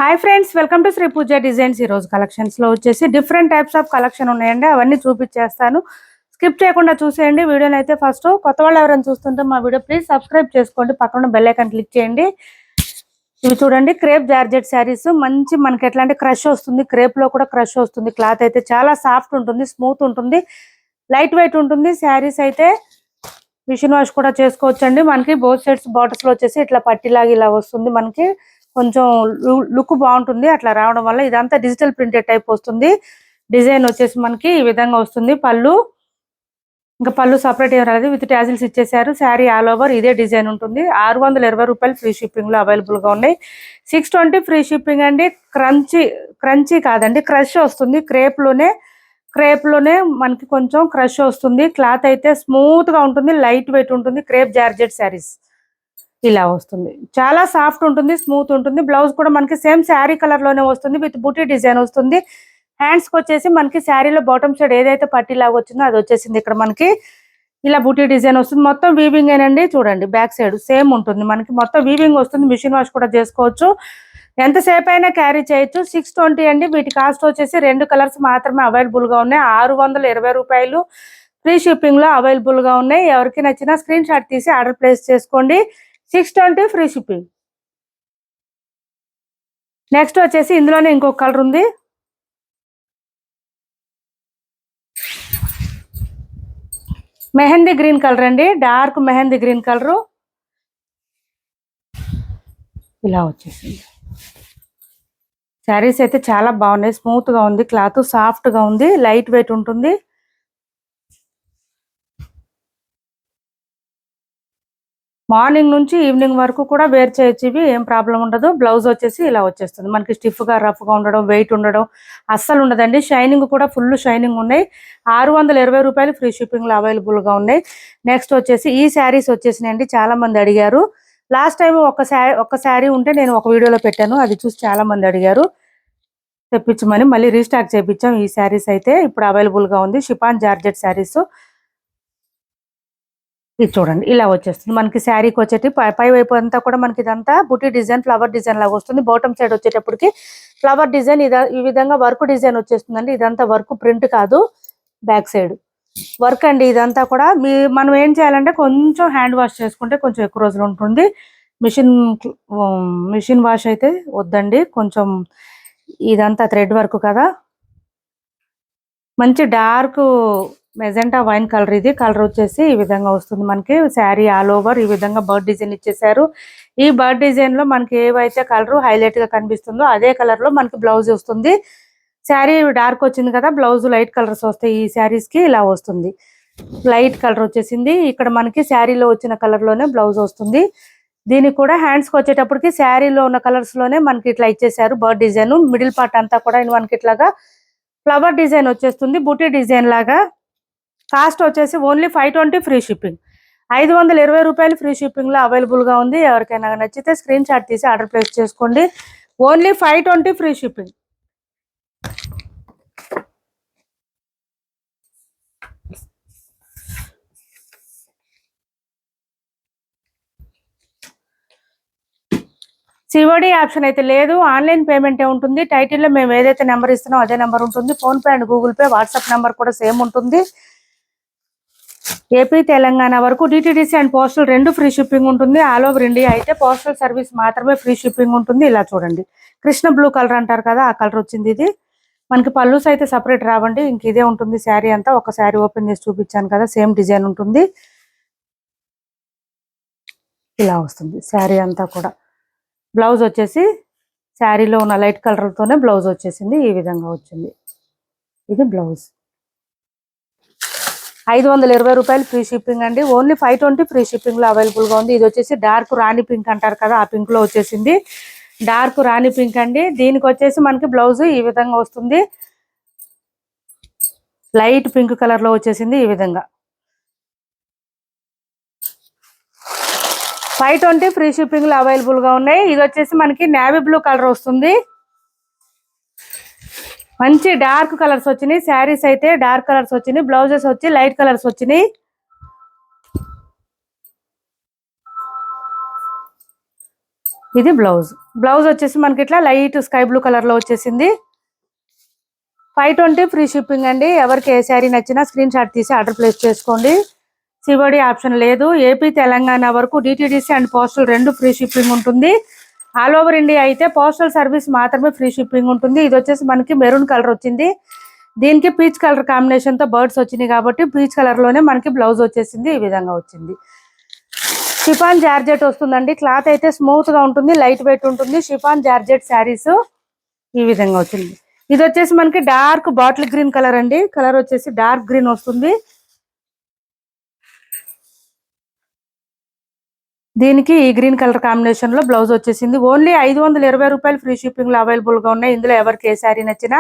Hi friends, welcome to Shri Pooja designs. ఈ రోజు collections లో వచ్చేసి డిఫరెంట్ టైప్స్ ఆఫ్ కలెక్షన్ ఉన్నాయండి. అవన్నీ చూపించేస్తాను, స్కిప్ చేయకుండా చూసేయండి వీడియోని. అయితే ఫస్ట్ కొత్త వాళ్ళు ఎవరైనా చూస్తుంటే మా వీడియో ప్లీజ్ సబ్స్క్రైబ్ చేసుకోండి, పక్కన బెల్ ఐకాన్ క్లిక్ చేయండి. ఇవి చూడండి, క్రేప్ జార్జెట్ శారీస్. మంచి మనకి ఎట్లాంటి క్రష్ వస్తుంది, క్రేప్ లో కూడా క్రష్ వస్తుంది. క్లాత్ అయితే చాలా సాఫ్ట్ ఉంటుంది, స్మూత్ ఉంటుంది, లైట్ వెయిట్ ఉంటుంది. శారీస్ అయితే మిషన్ వాష్ కూడా చేసుకోవచ్చండి. మనకి బోత్ సైడ్స్ బార్డర్స్ లో వచ్చేసి ఇట్లా పట్టిలాగా ఇలా వస్తుంది. మనకి కొంచెం లుక్ బాగుంటుంది అట్లా రావడం వల్ల. ఇదంతా డిజిటల్ ప్రింటెడ్ టైప్ వస్తుంది. డిజైన్ వచ్చేసి మనకి ఈ విధంగా వస్తుంది. పళ్ళు ఇంకా పళ్ళు సపరేట్ ఏం రాలేదు, విత్ టాజిల్స్ ఇచ్చేసారు. శారీ ఆల్ ఓవర్ ఇదే డిజైన్ ఉంటుంది. 620 రూపాయలు ఫ్రీ షిప్పింగ్ లో అవైలబుల్ గా ఉన్నాయి. 620 ఫ్రీ షిప్పింగ్ అండి. క్రంచీ కాదండి, క్రష్ వస్తుంది. క్రేప్ లోనే మనకి కొంచెం క్రష్ వస్తుంది. క్లాత్ అయితే స్మూత్ గా ఉంటుంది, లైట్ వెయిట్ ఉంటుంది. క్రేప్ జార్జెట్ శారీస్ ఇలా వస్తుంది. చాలా సాఫ్ట్ ఉంటుంది, స్మూత్ ఉంటుంది. బ్లౌజ్ కూడా మనకి సేమ్ శారీ కలర్ లోనే వస్తుంది, విత్ బూటీ డిజైన్ వస్తుంది. హ్యాండ్స్ కి వచ్చేసి మనకి శారీలో బాటమ్ సైడ్ ఏదైతే పట్టీ లాగా వచ్చిందో అది వచ్చేసింది. ఇక్కడ మనకి ఇలా బూటీ డిజైన్ వస్తుంది. మొత్తం వీవింగ్ ఏనండి. చూడండి, బ్యాక్ సైడ్ సేమ్ ఉంటుంది మనకి, మొత్తం వీవింగ్ వస్తుంది. మిషన్ వాష్ కూడా చేసుకోవచ్చు, ఎంతసేపు అయినా క్యారీ చేయొచ్చు. 620 అండి. వీటి కాస్ట్ వచ్చేసి 2 కలర్స్ మాత్రమే అవైలబుల్ గా ఉన్నాయి. 620 రూపాయలు ఫ్రీ షిప్పింగ్ లో అవైలబుల్ గా ఉన్నాయి. ఎవరికి నచ్చినా స్క్రీన్ షాట్ తీసి ఆర్డర్ ప్లేస్ చేసుకోండి. 620 ఫ్రీ షిప్పింగ్. నెక్స్ట్ వచ్చేసి ఇందులోనే ఇంకొక కలర్ ఉంది. మెహందీ గ్రీన్ కలర్ అండి, డార్క్ మెహందీ గ్రీన్ కలరు ఇలా వచ్చేసింది. శారీస్ అయితే చాలా బాగున్నాయి, స్మూత్ గా ఉంది, క్లాత్ సాఫ్ట్ గా ఉంది, లైట్ వెయిట్ ఉంటుంది. మార్నింగ్ నుంచి ఈవినింగ్ వరకు కూడా వేర్ చేయొచ్చు, ఇవి ఏం ప్రాబ్లం ఉండదు. బ్లౌజ్ వచ్చేసి ఇలా వచ్చేస్తుంది మనకి. స్టిఫ్ గా రఫ్ గా ఉండడం, వెయిట్ ఉండడం అస్సలు ఉండదండి. షైనింగ్ కూడా ఫుల్ షైనింగ్ ఉన్నాయి. 620 రూపాయలు ఫ్రీ షిప్పింగ్ లో అవైలబుల్ గా ఉన్నాయి. నెక్స్ట్ వచ్చేసి ఈ శారీస్ వచ్చేసినాయండి. చాలా మంది అడిగారు. లాస్ట్ టైం ఒక శారీ ఉంటే నేను ఒక వీడియోలో పెట్టాను, అది చూసి చాలా మంది అడిగారు తెప్పించమని. మళ్ళీ రీస్టాక్ చేయించాం. ఈ శారీస్ అయితే ఇప్పుడు అవైలబుల్ గా ఉంది. Chiffon georgette saris. ఇది చూడండి, ఇలా వచ్చేస్తుంది మనకి. శారీకి వచ్చేటి పై వైపు అంతా కూడా మనకి ఇదంతా బుటీ డిజైన్, ఫ్లవర్ డిజైన్ లాగా వస్తుంది. బాటమ్ సైడ్ వచ్చేటప్పటికి ఫ్లవర్ డిజైన్ ఈ విధంగా వర్క్ డిజైన్ వచ్చేస్తుందండి. ఇదంతా వర్క్, ప్రింట్ కాదు. బ్యాక్ సైడ్ వర్క్ అండి. ఇదంతా కూడా మనం ఏం చేయాలంటే కొంచెం హ్యాండ్ వాష్ చేసుకుంటే కొంచెం ఎక్కువ రోజులు ఉంటుంది. మిషన్ వాష్ అయితే వద్దండి. కొంచెం ఇదంతా థ్రెడ్ వర్క్ కదా, మంచి డార్క్ మెజెంటా వైన్ కలర్. ఇది కలర్ వచ్చేసి ఈ విధంగా వస్తుంది మనకి. శారీ ఆల్ ఓవర్ ఈ విధంగా బర్డ్ డిజైన్ ఇచ్చేసారు. ఈ బర్డ్ డిజైన్ లో మనకి ఏవైతే కలర్ హైలైట్ గా కనిపిస్తుందో అదే కలర్ లో మనకి బ్లౌజ్ వస్తుంది. శారీ డార్క్ వచ్చింది కదా, బ్లౌజ్ లైట్ కలర్స్ వస్తాయి. ఈ శారీస్ కి ఇలా వస్తుంది, లైట్ కలర్ వచ్చేసింది. ఇక్కడ మనకి శారీలో వచ్చిన కలర్ లోనే బ్లౌజ్ వస్తుంది. దీనికి కూడా హ్యాండ్స్ కి వచ్చేటప్పటికి శారీలో ఉన్న కలర్స్ లోనే మనకి ఇట్లా ఇచ్చేసారు. బర్డ్ డిజైన్ మిడిల్ పార్ట్ అంతా కూడా మనకి ఇట్లాగా ఫ్లవర్ డిజైన్ వచ్చేస్తుంది, బూటీ డిజైన్ లాగా. కాస్ట్ వచ్చేసి ఓన్లీ 520 ఫ్రీ షిప్పింగ్. 520 రూపాయలు ఫ్రీ షిప్పింగ్ లో అవైలబుల్ గా ఉంది. ఎవరికైనా నచ్చితే స్క్రీన్ షాట్ తీసి ఆర్డర్ ప్లేస్ చేసుకోండి. Only 520 free shipping. COD option అయితే లేదు, ఆన్లైన్ పేమెంటే ఉంటుంది. టైటిల్లో మేము ఏదైతే నెంబర్ ఇస్తున్నామో అదే నెంబర్ ఉంటుంది. Phone pay and Google pay, WhatsApp number కూడా సేమ్ ఉంటుంది. ఏపీ తెలంగాణ వరకు DTDC and postal 2 free shipping ఉంటుంది. ఆల్ ఓవర్ ఇండియా అయితే పోస్టల్ సర్వీస్ మాత్రమే ఫ్రీ షిప్పింగ్ ఉంటుంది. ఇలా చూడండి, కృష్ణ బ్లూ కలర్ అంటారు కదా, ఆ కలర్ వచ్చింది. ఇది మనకి పళ్ళుస్ అయితే సపరేట్ రావండి, ఇంక ఇదే ఉంటుంది శారీ అంతా. ఒక శారీ ఓపెన్ చేసి చూపించాను కదా, సేమ్ డిజైన్ ఉంటుంది. ఇలా వస్తుంది శారీ అంతా కూడా. బ్లౌజ్ వచ్చేసి శారీలో ఉన్న లైట్ కలర్తోనే బ్లౌజ్ వచ్చేసింది. ఈ విధంగా వచ్చింది. ఇది బ్లౌజ్. 520 రూపాయలు ఫ్రీ షిప్పింగ్ అండి. ఓన్లీ 520 ఫ్రీ షిప్పింగ్ లో అవైలబుల్ గా ఉంది. ఇది వచ్చేసి డార్క్ రాణి పింక్ అంటారు కదా, ఆ పింక్ లో వచ్చేసింది. డార్క్ రాణి పింక్ అండి. దీనికి వచ్చేసి మనకి బ్లౌజ్ ఈ విధంగా వస్తుంది, లైట్ పింక్ కలర్ లో వచ్చేసింది. ఈ విధంగా 520 ఫ్రీ షిప్పింగ్ లో అవైలబుల్ గా ఉన్నాయి. ఇది వచ్చేసి మనకి నేవీ బ్లూ కలర్ వస్తుంది. మంచి డార్క్ కలర్స్ వచ్చినాయి. శారీస్ అయితే డార్క్ కలర్స్ వచ్చినాయి, బ్లౌజెస్ వచ్చి లైట్ కలర్స్ వచ్చినాయి. ఇది బ్లౌజ్. బ్లౌజ్ వచ్చేసి మనకి ఇట్లా లైట్ స్కై బ్లూ కలర్ లో వచ్చేసింది. 520 ఫ్రీ షిప్పింగ్ అండి. ఎవరికి ఏ శారీ నచ్చినా స్క్రీన్ షాట్ తీసి ఆర్డర్ ప్లేస్ చేసుకోండి. సివడి ఆప్షన్ లేదు. ఏపీ తెలంగాణ వరకు DTDC and postal 2 free shipping ఉంటుంది. ఆల్ ఓవర్ ఇండియా అయితే పోస్టల్ సర్వీస్ మాత్రమే ఫ్రీ షిప్పింగ్ ఉంటుంది. ఇది వచ్చేసి మనకి మెరూన్ కలర్ వచ్చింది. దీనికి పీచ్ కలర్ కాంబినేషన్ తో బర్డ్స్ వచ్చినాయి కాబట్టి పీచ్ కలర్ లోనే మనకి బ్లౌజ్ వచ్చేసింది. ఈ విధంగా వచ్చింది. షిఫాన్ జార్జెట్ వస్తుందండి. క్లాత్ అయితే స్మూత్ గా ఉంటుంది, లైట్ వెయిట్ ఉంటుంది. షిఫాన్ జార్జెట్ శారీస్ ఈ విధంగా వచ్చింది. ఇది వచ్చేసి మనకి డార్క్ బాటిల్ గ్రీన్ కలర్ అండి. కలర్ వచ్చేసి డార్క్ గ్రీన్ వస్తుంది. దీనికి ఈ గ్రీన్ కలర్ కాంబినేషన్ లో బ్లౌజ్ వచ్చేసింది. ఓన్లీ 520 రూపాయలు ఫ్రీ షిప్పింగ్ లో అవైలబుల్ గా ఉన్నాయి. ఇందులో ఎవరికి ఏ శారీ నచ్చినా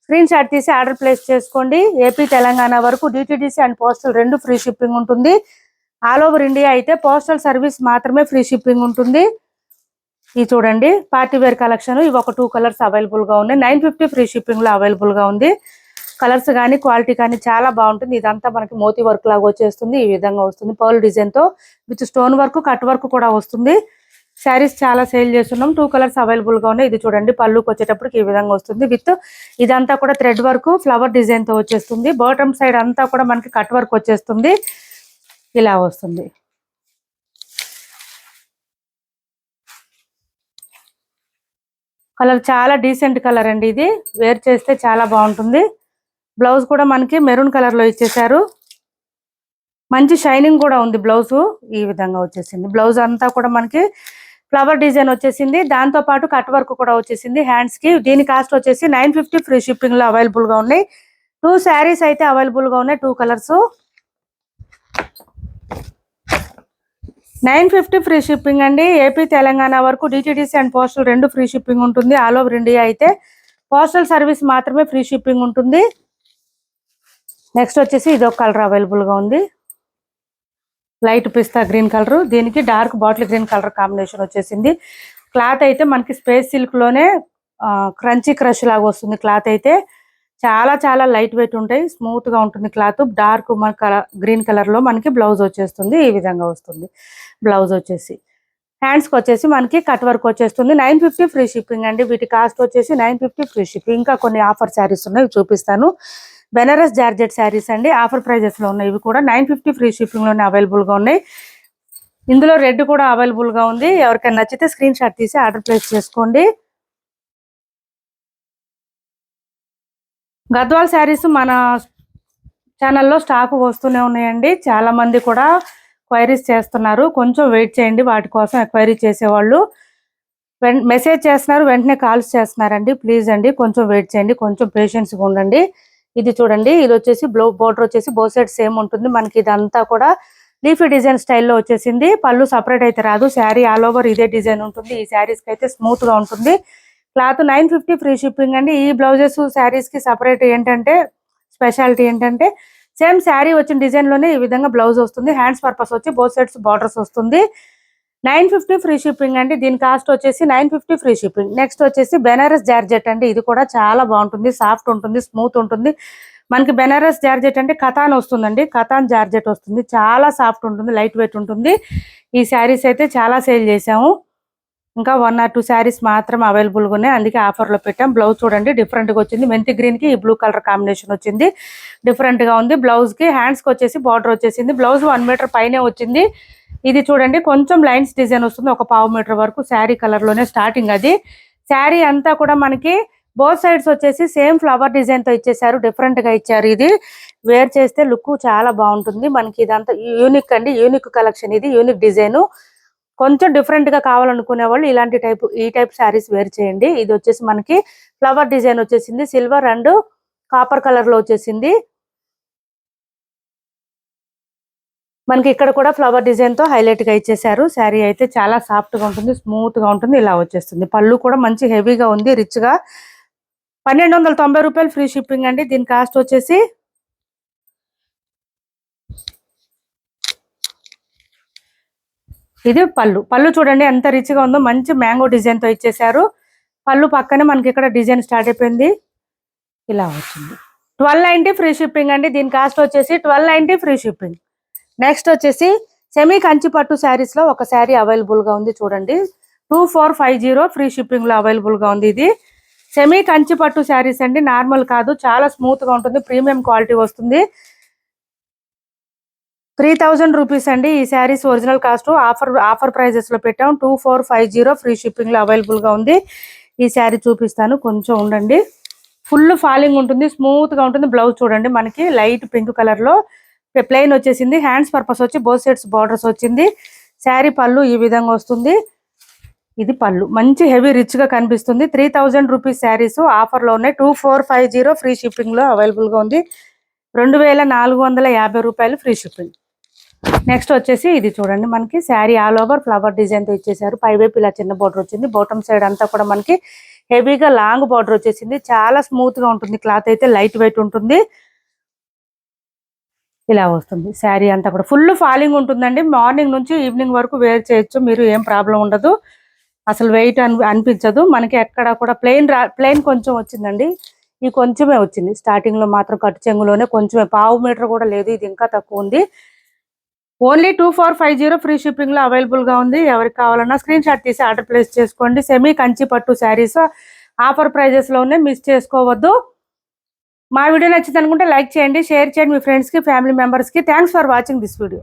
స్క్రీన్ షాట్ తీసి ఆర్డర్ ప్లేస్ చేసుకోండి. ఏపీ తెలంగాణ వరకు DTDC and postal 2 free shipping ఉంటుంది. ఆల్ ఓవర్ ఇండియా అయితే పోస్టల్ సర్వీస్ మాత్రమే ఫ్రీ షిప్పింగ్ ఉంటుంది. ఇది చూడండి పార్టీ వేర్ కలెక్షన్. ఇవి ఒక 2 కలర్స్ అవైలబుల్ గా ఉన్నాయి. 950 ఫ్రీ షిప్పింగ్ లో అవైలబుల్ గా ఉంది. కలర్స్ కానీ క్వాలిటీ కానీ చాలా బాగుంటుంది. ఇదంతా మనకి మోతీ వర్క్ లాగా వచ్చేస్తుంది. ఈ విధంగా వస్తుంది. పర్ల్ డిజైన్ తో with stone work, cut work కూడా వస్తుంది. శారీస్ చాలా సేల్ చేస్తున్నాం. 2 కలర్స్ అవైలబుల్ గా ఉన్నాయి. ఇది చూడండి పళ్ళుకి వచ్చేటప్పటికి ఈ విధంగా వస్తుంది. విత్ ఇదంతా కూడా థ్రెడ్ వర్క్, ఫ్లవర్ డిజైన్ తో వచ్చేస్తుంది. బాటమ్ సైడ్ అంతా కూడా మనకి కట్ వర్క్ వచ్చేస్తుంది. ఇలా వస్తుంది. కలర్ చాలా డీసెంట్ కలర్ అండి. ఇది వేర్ చేస్తే చాలా బాగుంటుంది. బ్లౌజ్ కూడా మనకి మెరూన్ కలర్ లో ఇచ్చేసారు. మంచి షైనింగ్ కూడా ఉంది బ్లౌజ్. ఈ విధంగా వచ్చేసింది. బ్లౌజ్ అంతా కూడా మనకి ఫ్లవర్ డిజైన్ వచ్చేసింది. దాంతో పాటు కట్ వర్క్ కూడా వచ్చేసింది హ్యాండ్స్ కి. దీని కాస్ట్ వచ్చేసి 950 ఫ్రీ షిప్పింగ్ లో అవైలబుల్ గా ఉన్నాయి. 2 శారీస్ అయితే అవైలబుల్ గా ఉన్నాయి. 2 కలర్స్. 950 ఫ్రీ షిప్పింగ్ అండి. ఏపీ తెలంగాణ వరకు DTDC and postal 2 free shipping ఉంటుంది. ఆల్ ఓవర్ ఇండియా అయితే పోస్టల్ సర్వీస్ మాత్రమే ఫ్రీ షిప్పింగ్ ఉంటుంది. నెక్స్ట్ వచ్చేసి ఇదొక కలర్ అవైలబుల్ గా ఉంది. లైట్ పిస్తా గ్రీన్ కలర్. దీనికి dark bottle green colour combination వచ్చేసింది. క్లాత్ అయితే మనకి స్పేస్ సిల్క్ లోనే క్రంచీ క్రష్ లాగా వస్తుంది. క్లాత్ అయితే చాలా చాలా లైట్ వెయిట్ ఉంటాయి. స్మూత్ గా ఉంటుంది క్లాత్. డార్క్ గ్రీన్ కలర్ లో మనకి బ్లౌజ్ వచ్చేస్తుంది. ఈ విధంగా వస్తుంది. బ్లౌజ్ వచ్చేసి హ్యాండ్స్ కి వచ్చేసి మనకి కట్ వర్క్ వచ్చేస్తుంది. 950 ఫ్రీ షిప్పింగ్ అండి. వీటి కాస్ట్ వచ్చేసి 950 ఫ్రీ షిప్పింగ్. ఇంకా కొన్ని ఆఫర్ శారీస్ ఉన్నాయి, చూపిస్తాను. బెనారస్ జార్జెట్ శారీస్ అండి. ఆఫర్ ప్రైజెస్ లో ఉన్నాయి. ఇవి కూడా 950 ఫ్రీ షిప్పింగ్ లోనే అవైలబుల్ గా ఉన్నాయి. ఇందులో రెడ్ కూడా అవైలబుల్ గా ఉంది. ఎవరికైనా నచ్చితే స్క్రీన్ షాట్ తీసి ఆర్డర్ ప్లేస్ చేసుకోండి. గద్వాల్ శారీస్ మన ఛానల్లో స్టాక్ వస్తూనే ఉన్నాయండి. చాలా మంది కూడా క్వైరీస్ చేస్తున్నారు. కొంచెం వెయిట్ చేయండి. వాటి కోసం ఎక్వైరీ చేసేవాళ్ళు మెసేజ్ చేస్తున్నారు, వెంటనే కాల్స్ చేస్తున్నారండి. ప్లీజ్ అండి కొంచెం వెయిట్ చేయండి, కొంచెం పేషెన్స్గా ఉండండి. ఇది చూడండి, ఇది వచ్చేసి బోర్డర్ వచ్చేసి బోత్ సైడ్ సేమ్ ఉంటుంది. మనకి ఇదంతా కూడా లీఫీ డిజైన్ స్టైల్లో వచ్చేసింది. పళ్ళు సపరేట్ అయితే రాదు. శారీ ఆల్ ఓవర్ ఇదే డిజైన్ ఉంటుంది. ఈ శారీస్కి అయితే స్మూత్ గా ఉంటుంది. క్లాత్ 950 ఫ్రీ షిప్పింగ్ అండి. ఈ బ్లౌజెస్ శారీస్ కి సపరేట్ ఏంటంటే స్పెషాలిటీ ఏంటంటే సేమ్ శారీ వచ్చిన డిజైన్ లోనే ఈ విధంగా బ్లౌజ్ వస్తుంది. హ్యాండ్స్ పర్పస్ వచ్చి బోత్ సైడ్స్ బార్డర్స్ వస్తుంది. 950 ఫ్రీ షిప్పింగ్ అండి. దీని కాస్ట్ వచ్చేసి 950 ఫ్రీ షిప్పింగ్. నెక్స్ట్ వచ్చేసి బెనారస్ జార్జెట్ అండి. ఇది కూడా చాలా బాగుంటుంది, సాఫ్ట్ ఉంటుంది, స్మూత్ ఉంటుంది. మనకి బెనారస్ జార్జెట్ అంటే కథాన్ వస్తుందండి. కథాన్ జార్జెట్ వస్తుంది. చాలా సాఫ్ట్ ఉంటుంది, లైట్ వెయిట్ ఉంటుంది. ఈ శారీస్ అయితే చాలా సేల్ చేసాము. ఇంకా 1 or 2 శారీస్ మాత్రం అవైలబుల్ గా ఉన్నాయి, అందుకే ఆఫర్ లో పెట్టాం. బ్లౌజ్ చూడండి డిఫరెంట్ గా వచ్చింది. మెంతి గ్రీన్ కి ఈ బ్లూ కలర్ కాంబినేషన్ వచ్చింది. డిఫరెంట్ గా ఉంది. బ్లౌజ్ కి హ్యాండ్స్ కి వచ్చేసి బార్డర్ వచ్చేసింది. బ్లౌజ్ 1 మీటర్ పైనే వచ్చింది. ఇది చూడండి కొంచెం లైన్స్ డిజైన్ వస్తుంది, ఒక 1/2 మీటర్ వరకు. శారీ కలర్ లోనే స్టార్టింగ్ అది. శారీ అంతా కూడా మనకి బోత్ సైడ్స్ వచ్చేసి సేమ్ ఫ్లవర్ డిజైన్ తో ఇచ్చేసారు. డిఫరెంట్ గా ఇచ్చారు. ఇది వేర్ చేస్తే లుక్ చాలా బాగుంటుంది. మనకి ఇదంతా యూనిక్ అండి, యూనిక్ కలెక్షన్. ఇది యూనిక్ డిజైన్. కొంచెం డిఫరెంట్ గా కావాలనుకునే వాళ్ళు ఇలాంటి ఈ టైప్ శారీస్ వేర్ చేయండి. ఇది వచ్చేసి మనకి ఫ్లవర్ డిజైన్ వచ్చేసింది. సిల్వర్ అండ్ కాపర్ కలర్ లో వచ్చేసింది. మనకి ఇక్కడ కూడా ఫ్లవర్ డిజైన్ తో హైలైట్ గా ఇచ్చేసారు. శారీ అయితే చాలా సాఫ్ట్ గా ఉంటుంది, స్మూత్ గా ఉంటుంది. ఇలా వచ్చేస్తుంది. పళ్ళు కూడా మంచి హెవీగా ఉంది, రిచ్ గా. 1290 రూపాయలు ఫ్రీ షిప్పింగ్ అండి. దీని కాస్ట్ వచ్చేసి ఇది పళ్ళు చూడండి ఎంత రిచ్ గా ఉందో. మంచి మ్యాంగో డిజైన్ తో ఇచ్చేసారు. పళ్ళు పక్కనే మనకి ఇక్కడ డిజైన్ స్టార్ట్ అయిపోయింది. ఇలా వచ్చింది. 1290 ఫ్రీ షిప్పింగ్ అండి. దీని కాస్ట్ వచ్చేసి 1290 ఫ్రీ షిప్పింగ్. నెక్స్ట్ వచ్చేసి సెమీ కంచి పట్టు శారీస్ లో ఒక శారీ అవైలబుల్ గా ఉంది. చూడండి 2450 ఫ్రీ షిప్పింగ్ లో అవైలబుల్ గా ఉంది. ఇది సెమీ కంచి పట్టు శారీస్ అండి, నార్మల్ కాదు, చాలా స్మూత్ గా ఉంటుంది, ప్రీమియం క్వాలిటీ వస్తుంది. 3000 రూపీస్ అండి ఈ saris original cost. Offer prices లో పెట్టాం. 2450 ఫ్రీ షిప్పింగ్ లో అవైలబుల్ గా ఉంది. ఈ శారీ చూపిస్తాను, కొంచెం ఉండండి. ఫుల్ ఫాలింగ్ ఉంటుంది, స్మూత్ గా ఉంటుంది. బ్లౌజ్ చూడండి, మనకి లైట్ పింక్ కలర్ లో ప్లెయిన్ వచ్చేసింది. హ్యాండ్స్ పర్పస్ వచ్చి బోత్ సైడ్స్ బార్డర్స్ వచ్చింది. శారీ పళ్ళు ఈ విధంగా వస్తుంది. ఇది పళ్ళు మంచి హెవీ రిచ్ గా కనిపిస్తుంది. 3000 రూపీస్ శారీస్ ఆఫర్ లో ఉన్నాయి. 2450 ఫ్రీ షిప్పింగ్ లో అవైలబుల్ గా ఉంది. 2450 రూపాయలు ఫ్రీ షిప్పింగ్. నెక్స్ట్ వచ్చేసి ఇది చూడండి, మనకి sari all over flower design తో ఇచ్చేసారు. పైవైపు ఇలా చిన్న బార్డర్ వచ్చింది. బాటమ్ సైడ్ అంతా కూడా మనకి హెవీగా లాంగ్ బార్డర్ వచ్చేసింది. చాలా స్మూత్ గా ఉంటుంది. క్లాత్ అయితే లైట్ వెయిట్ ఉంటుంది. ఇలా వస్తుంది శారీ అంతా కూడా. ఫుల్ ఫాలింగ్ ఉంటుందండి. మార్నింగ్ నుంచి ఈవినింగ్ వరకు వేర్ చేయొచ్చు, మీరు ఏం ప్రాబ్లం ఉండదు. అసలు వెయిట్ అనిపించదు. మనకి ఎక్కడ కూడా ప్లెయిన్ కొంచెం వచ్చిందండి. ఈ కొంచెమే వచ్చింది. స్టార్టింగ్ లో మాత్రం కట్టు చెంగులోనే కొంచెమే, పావు మీటర్ కూడా లేదు. ఇది ఇంకా తక్కువ ఉంది. ఓన్లీ 2450 ఫ్రీ షిప్పింగ్ లో అవైలబుల్ గా ఉంది. ఎవరికి కావాలన్నా స్క్రీన్ షాట్ తీసి ఆర్డర్ ప్లేస్ చేసుకోండి. సెమీ కంచి పట్టు శారీస్ ఆఫర్ ప్రైజెస్ లో ఉన్నాయి, మిస్ చేసుకోవద్దు. మా వీడియో నచ్చింది అనుకుంటే లైక్ చేయండి, షేర్ చేయండి మీ ఫ్రెండ్స్ కి, ఫ్యామిలీ మెంబర్స్ కి. Thanks for watching this video.